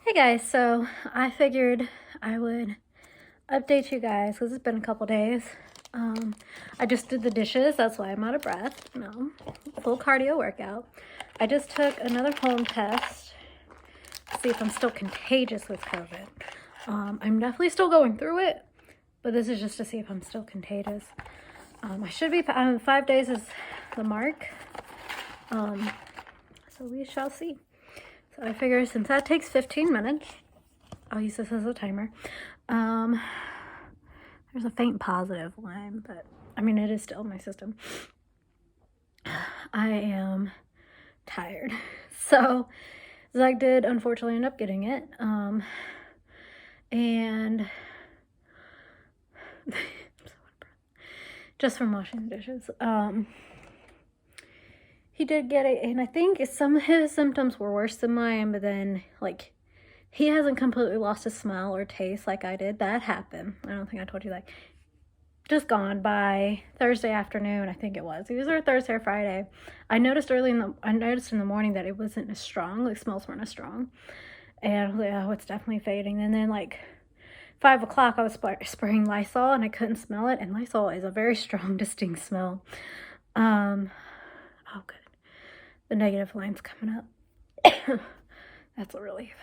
Hey guys, so I figured I would update you guys because it's been a couple days. I just did the dishes, that's why I'm out of breath. No, full cardio workout. I just took another home test to see if I'm still contagious with COVID. I'm definitely still going through it, but this is just to see if I'm still contagious. I should be, 5 days is the mark. So we shall see. So I figure since that takes 15 minutes, I'll use this as a timer. There's a faint positive line, but I mean, it is still in my system. I am tired. So Zach did unfortunately end up getting it. And just from washing the dishes. He did get it, and I think some of his symptoms were worse than mine, but then, like, he hasn't completely lost his smell or taste like I did. That happened. I don't think I told you that. Just gone by Thursday afternoon, I think it was. It was either Thursday or Friday. I noticed in the morning that it wasn't as strong. Like, smells weren't as strong. And I was like, oh, it's definitely fading. And then, like, 5 o'clock, I was spraying Lysol, and I couldn't smell it. And Lysol is a very strong, distinct smell. Oh, good. The negative line's coming up. That's a relief.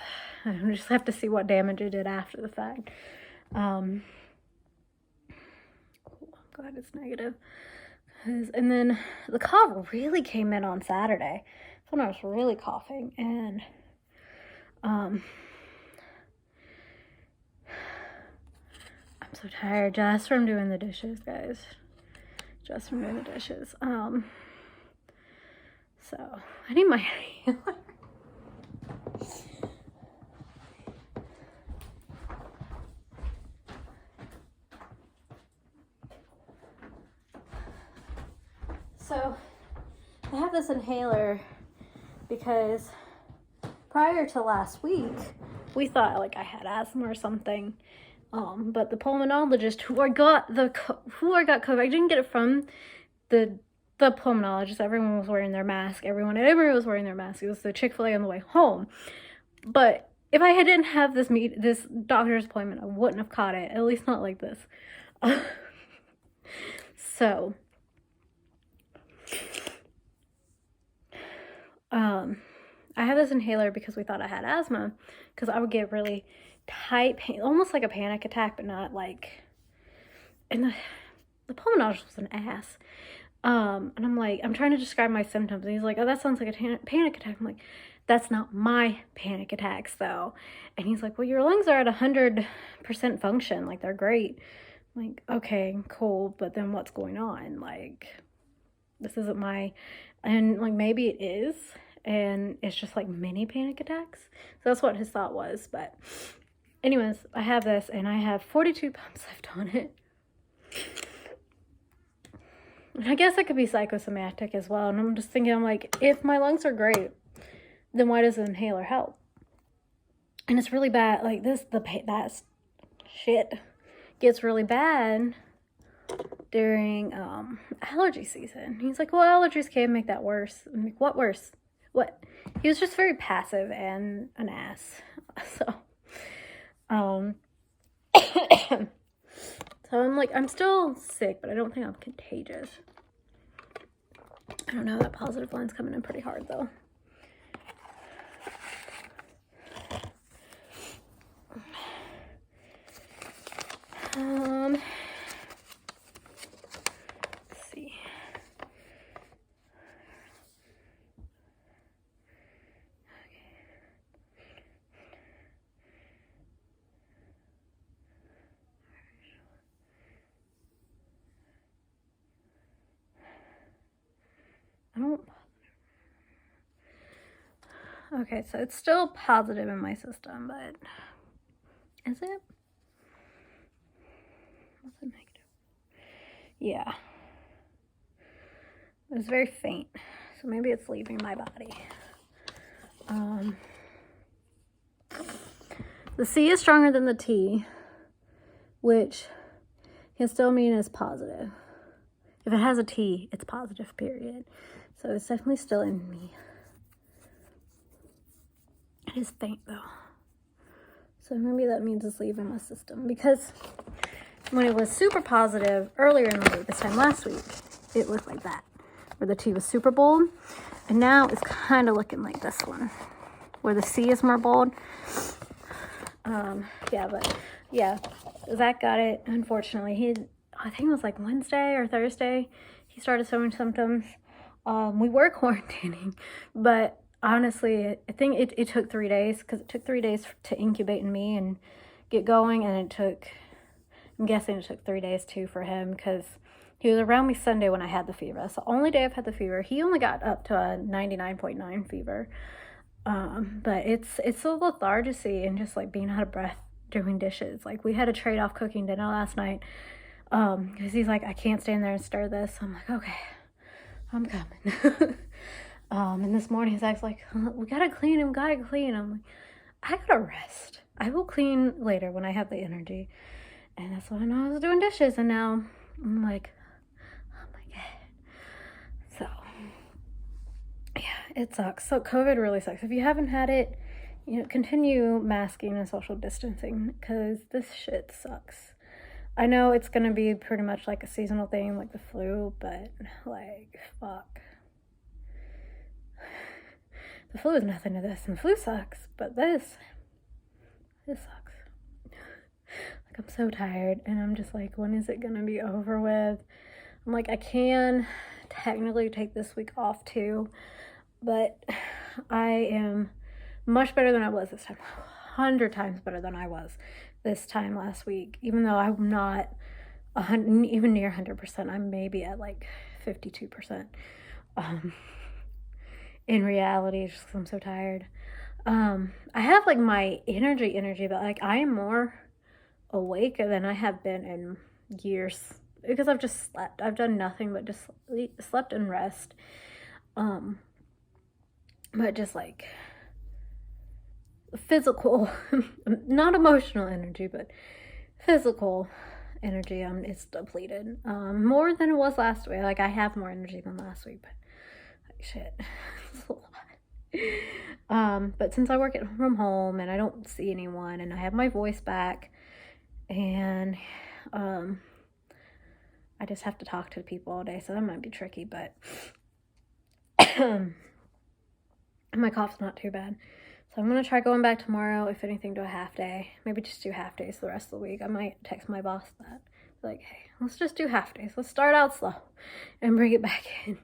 I just have to see what damage it did after the fact. I'm glad it's negative. And then the cough really came in on Saturday. That's when I was really coughing. And I'm so tired just from doing the dishes, guys. Just from doing the dishes. So I need my So I have this inhaler because prior to last week, we thought like I had asthma or something. But the pulmonologist who I got COVID, I didn't get it from the pulmonologist. Everyone was wearing their mask. Everyone was wearing their mask. It was the Chick-fil-A on the way home. But if I didn't have this doctor's appointment, I wouldn't have caught it. At least not like this. So I have this inhaler because we thought I had asthma, because I would get really tight pain, almost like a panic attack, but not like, and the pulmonologist was an ass. And I'm like, I'm trying to describe my symptoms, and he's like, oh, that sounds like a panic attack. I'm like, that's not my panic attacks though. And he's like, well, your lungs are at 100% function, like they're great. I'm like, okay, cool, but then what's going on? Like, this isn't and like maybe it is, and it's just like mini panic attacks. So that's what his thought was. But anyways, I have this, and I have 42 pumps left on it. And I guess it could be psychosomatic as well. And I'm just thinking, I'm like, if my lungs are great, then why does the inhaler help? And it's really bad. Like that shit gets really bad during allergy season. He's like, well, allergies can make that worse. I'm like, what worse? What? He was just very passive and an ass. So so I'm like, I'm still sick, but I don't think I'm contagious. I don't know, that positive line's coming in pretty hard though. Let's see. Okay, so it's still positive in my system, but is it? What's it negative? Yeah. It was very faint, so maybe it's leaving my body. The C is stronger than the T, which can still mean it's positive. If it has a T, it's positive, period. So it's definitely still in me. It is faint though. So maybe that means it's leaving my system, because when it was super positive earlier in the week, this time last week, it looked like that, where the T was super bold. And now it's kind of looking like this one, where the C is more bold. Yeah, Zach got it, unfortunately. I think it was like Wednesday or Thursday, he started showing symptoms. We were quarantining, but honestly, I think it took 3 days, because it took 3 days to incubate in me and get going, and I'm guessing it took 3 days too for him, because he was around me Sunday when I had the fever. That's the only day I've had the fever. He only got up to a 99.9 fever. But it's a lethargy and just like being out of breath doing dishes. Like, we had to trade off cooking dinner last night, because he's like, I can't stand there and stir this. I'm like, okay, I'm coming. And this morning he's like, we gotta clean. I'm like, I gotta rest. I will clean later when I have the energy. And that's when I was doing dishes, and now I'm like, oh my God. So yeah, it sucks. So COVID really sucks. If you haven't had it, continue masking and social distancing, because this shit sucks. I know it's gonna be pretty much like a seasonal thing, like the flu, but like, fuck. The flu is nothing to this, and the flu sucks, but this sucks. Like, I'm so tired, and I'm just like, when is it gonna be over with? I'm like, I can technically take this week off too, but I am much better than I was this time. 100 times better than I was this time last week, even though I'm not even near 100%. I'm maybe at like 52%. In reality, just 'cause I'm so tired. I have like my energy, but like, I am more awake than I have been in years, because I've just slept. I've done nothing but just slept and rest. But just like physical, not emotional energy, but physical energy, it's depleted. More than it was last week. Like, I have more energy than last week, but like, shit, it's a lot. But since I work from home and I don't see anyone, and I have my voice back, and I just have to talk to people all day, so that might be tricky, but my cough's not too bad. So I'm going to try going back tomorrow, if anything, to a half day. Maybe just do half days the rest of the week. I might text my boss that. Like, hey, let's just do half days. Let's start out slow and bring it back in.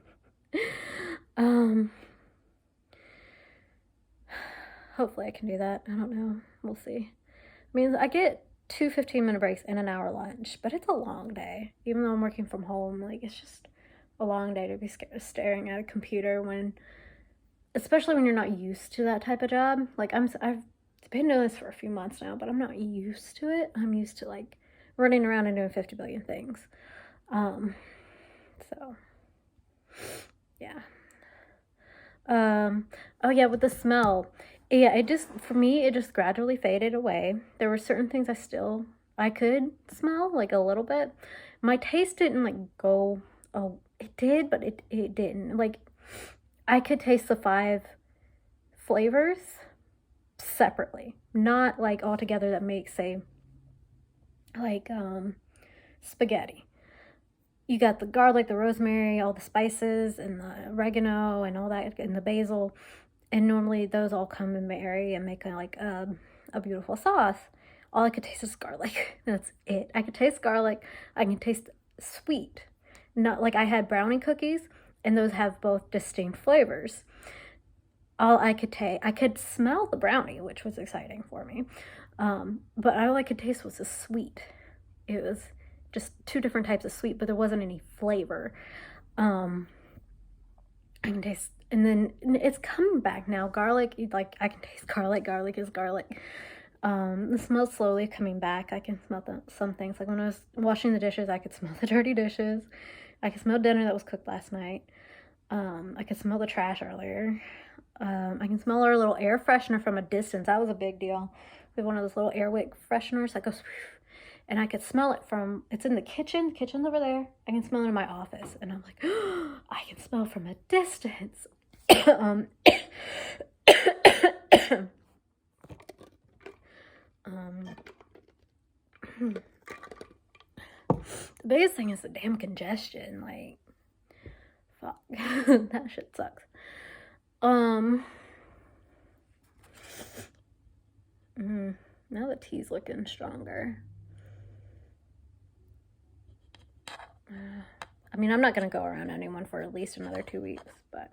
Hopefully I can do that. I don't know. We'll see. I mean, I get 2 15-minute breaks and an hour lunch, but it's a long day. Even though I'm working from home, like, it's just a long day to be staring at a computer especially when you're not used to that type of job. Like, I've been doing this for a few months now, but I'm not used to it. I'm used to like running around and doing 50 billion things. So yeah. Oh yeah, with the smell. Yeah, for me, it just gradually faded away. There were certain things I could smell, like, a little bit. My taste didn't like go, oh, it did, but it didn't. Like, I could taste the 5 flavors separately, not like all together that make, say, like spaghetti. You got the garlic, the rosemary, all the spices, and the oregano, and all that, and the basil, and normally those all come and marry and make a beautiful sauce. All I could taste is garlic. That's it. I could taste garlic. I can taste sweet. Not like, I had brownie cookies, and those have both distinct flavors. I could smell the brownie, which was exciting for me. But all I could taste was the sweet. It was just 2 different types of sweet, but there wasn't any flavor. I can taste, and then it's coming back now. Garlic, like, I can taste garlic. Garlic is garlic. The smell's slowly coming back. I can smell some things. Like, when I was washing the dishes, I could smell the dirty dishes. I could smell dinner that was cooked last night. I could smell the trash earlier. I can smell our little air freshener from a distance. That was a big deal. We have one of those little Airwick fresheners that goes, and I could smell it it's in the kitchen. The kitchen's over there. I can smell it in my office, and I'm like, oh, I can smell from a distance. biggest thing is the damn congestion. Like, fuck. That shit sucks. Now the tea's looking stronger. I mean, I'm not going to go around anyone for at least another 2 weeks, but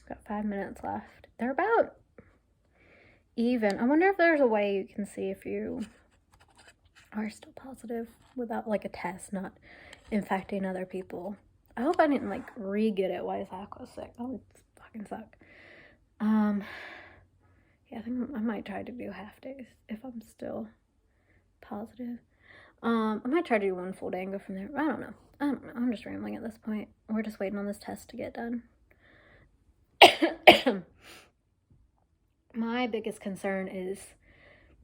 got 5 minutes left. They're about even. I wonder if there's a way you can see if you are still positive without like a test, not infecting other people. I hope I didn't like re-get it while Zach was sick. That would fucking suck. Yeah, I think I might try to do half days if I'm still positive. I might try to do 1 full day and go from there. I don't know. I'm just rambling at this point. We're just waiting on this test to get done. My biggest concern is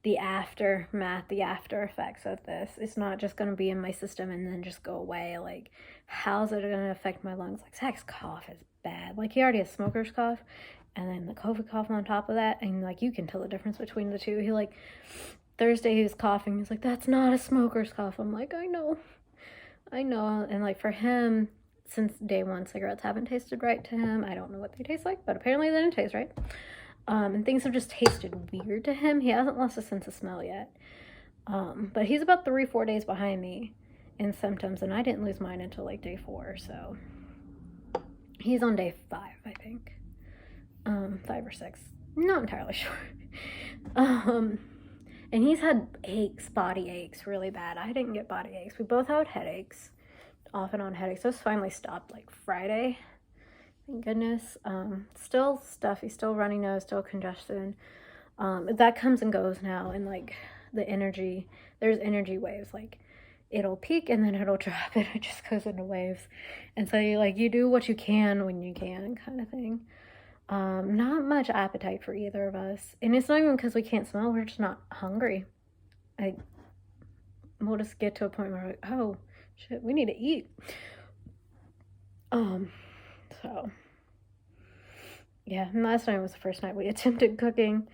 the aftermath, the after effects of this. It's not just going to be in my system and then just go away. Like, how's it going to affect my lungs? Like, Zach's cough is bad. Like, he already has smoker's cough, and then the COVID cough on top of that. And, like, you can tell the difference between the two. He, like, Thursday he was coughing. He's like, that's not a smoker's cough. I'm like, I know. And, like, for him, since day one, cigarettes haven't tasted right to him. I don't know what they taste like, but apparently they didn't taste right. And things have just tasted weird to him. He hasn't lost a sense of smell yet. But he's about 3-4 days behind me in symptoms, and I didn't lose mine until like day 4, so he's on day 5, I think. 5 or 6. Not entirely sure. And he's had aches, body aches, really bad. I didn't get body aches. We both had headaches, off and on headaches. Those finally stopped like Friday. Thank goodness. Still stuffy, still runny nose, still congestion. That comes and goes now, and like the energy, there's energy waves. Like it'll peak and then it'll drop, and it just goes into waves. And so you do what you can when you can, kind of thing. Not much appetite for either of us, and it's not even because we can't smell. We're just not hungry. We'll just get to a point where we're like, oh shit, we need to eat. So, yeah, and last night was the first night we attempted cooking.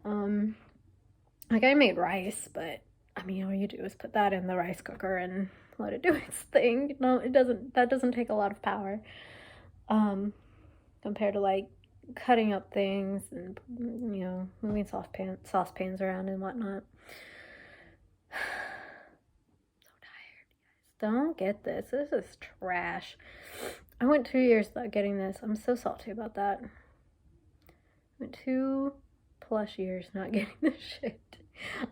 Like, I made rice, but, I mean, all you do is put that in the rice cooker and let it do its thing. No, that doesn't take a lot of power, compared to, like, cutting up things and, you know, moving saucepans around and whatnot. So tired, you guys. Don't get this. This is trash. I went 2 years without getting this. I'm so salty about that. I went 2+ years not getting this shit.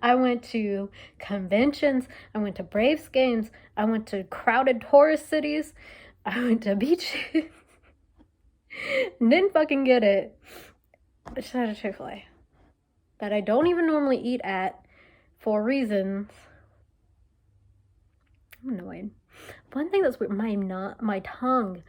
I went to conventions. I went to Braves games. I went to crowded tourist cities. I went to beaches. Didn't fucking get it. I just had a Chick-fil-A that I don't even normally eat at for reasons. I'm annoyed. One thing that's weird, my tongue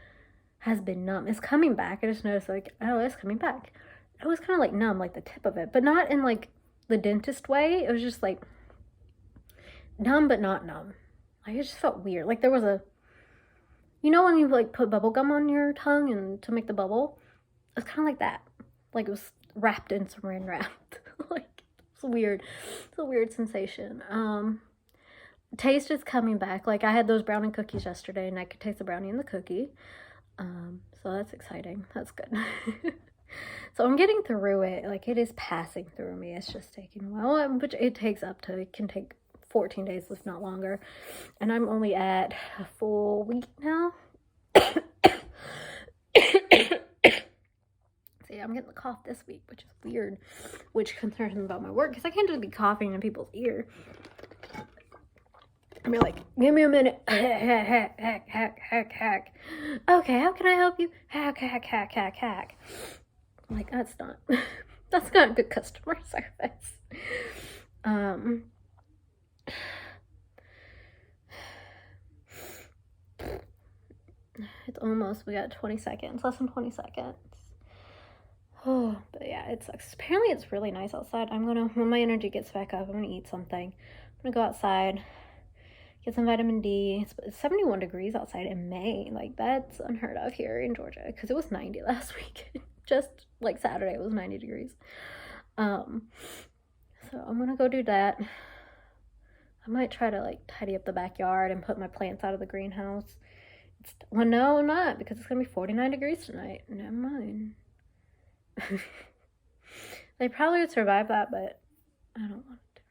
has been numb. It's coming back. I just noticed, like, oh, it's coming back. It was kind of like numb, like the tip of it, but not in like the dentist way. It was just like numb, but not numb. Like, it just felt weird. Like there was a, you know, when you like put bubble gum on your tongue and to make the bubble, it was kind of like that. Like it was wrapped in saran wrap. Like it's weird. It's a weird sensation. Taste is coming back. Like I had those brownie cookies yesterday, and I could taste the brownie in the cookie. So that's exciting. That's good. So I'm getting through it. Like it is passing through me. It's just taking a while, which it can take 14 days, if not longer. And I'm only at a full week now. See, I'm getting the cough this week, which is weird, which concerns me about my work, because I can't just be coughing in people's ear. I'd be like, give me a minute. Hack. Okay, how can I help you? Hack. I'm like, that's not good customer service. It's almost, we got 20 seconds, less than 20 seconds. Oh, but yeah, it sucks. Apparently it's really nice outside. When my energy gets back up, I'm gonna eat something. I'm gonna go outside, get some vitamin D. It's 71 degrees outside in May. Like, that's unheard of here in Georgia, because it was 90 last week. Just like Saturday, it was 90 degrees. So I'm gonna go do that. I might try to like tidy up the backyard and put my plants out of the greenhouse. Well, no, I'm not, because it's gonna be 49 degrees tonight. Never mind. They probably would survive that, but I don't want to.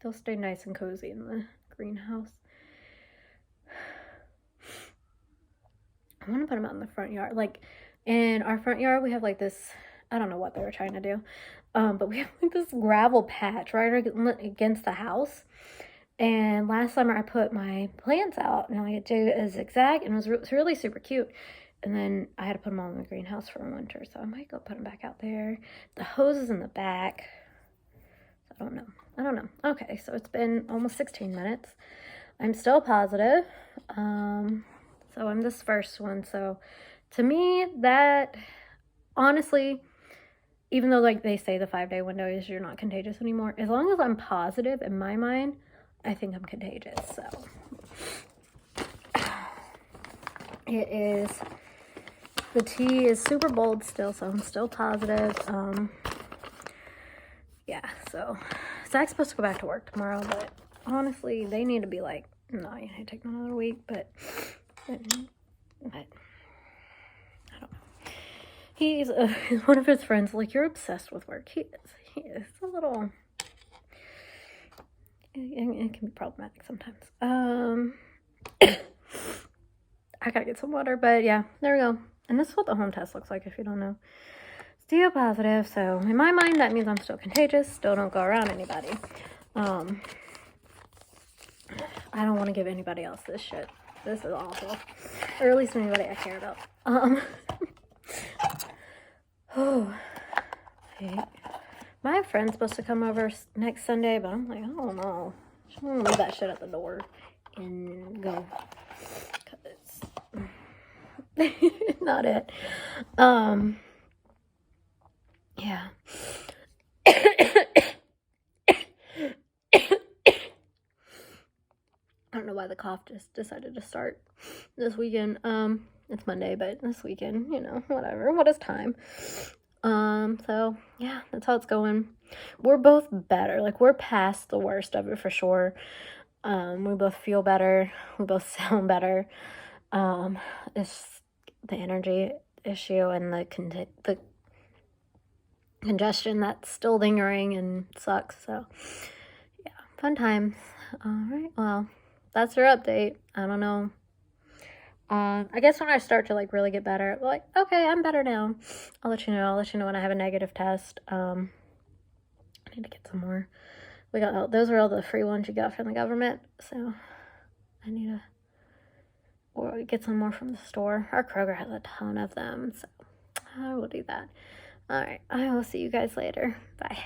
They'll stay nice and cozy in the greenhouse. I want to put them out in the front yard. Like, in our front yard, we have like this, I don't know what they were trying to do, but we have like this gravel patch right against the house. And last summer I put my plants out and I did a zigzag, and it was really super cute. And then I had to put them all in the greenhouse for winter, so I might go put them back out there. The hose is in the back. I don't know. Okay, so it's been almost 16 minutes. I'm still positive. So I'm this first one. So to me, that honestly, even though like they say the 5-day window is you're not contagious anymore, as long as I'm positive in my mind, I think I'm contagious. So it is, the tea is super bold still, so I'm still positive. Yeah, so Zach's supposed to go back to work tomorrow, but honestly, they need to be like, no, you need to take another week, but I don't know. He's one of his friends, like, you're obsessed with work. He is a little, it can be problematic sometimes. I gotta get some water, but yeah, there we go. And this is what the home test looks like, if you don't know. Still positive, so in my mind, that means I'm still contagious. Still don't go around anybody. I don't want to give anybody else this shit. This is awful. Or at least anybody I care about. Oh, hey. My friend's supposed to come over next Sunday, but I'm like, I don't know. I'm gonna leave that shit at the door and go. Cause not it. Yeah. I don't know why the cough just decided to start this weekend. It's Monday, but this weekend, you know, whatever. What is time? So yeah, that's how it's going. We're both better. Like, we're past the worst of it for sure. We both feel better. We both sound better. It's the energy issue and the congestion that's still lingering and sucks. So yeah, fun times. All right, well, that's your update. I don't know. I guess when I start to like really get better, like, okay, I'm better now, I'll let you know. I'll let you know when I have a negative test. I need to get some more. We got, those are all the free ones you got from the government, so I need to or get some more from the store. Our Kroger has a ton of them, so I will do that. All right, I will see you guys later. Bye.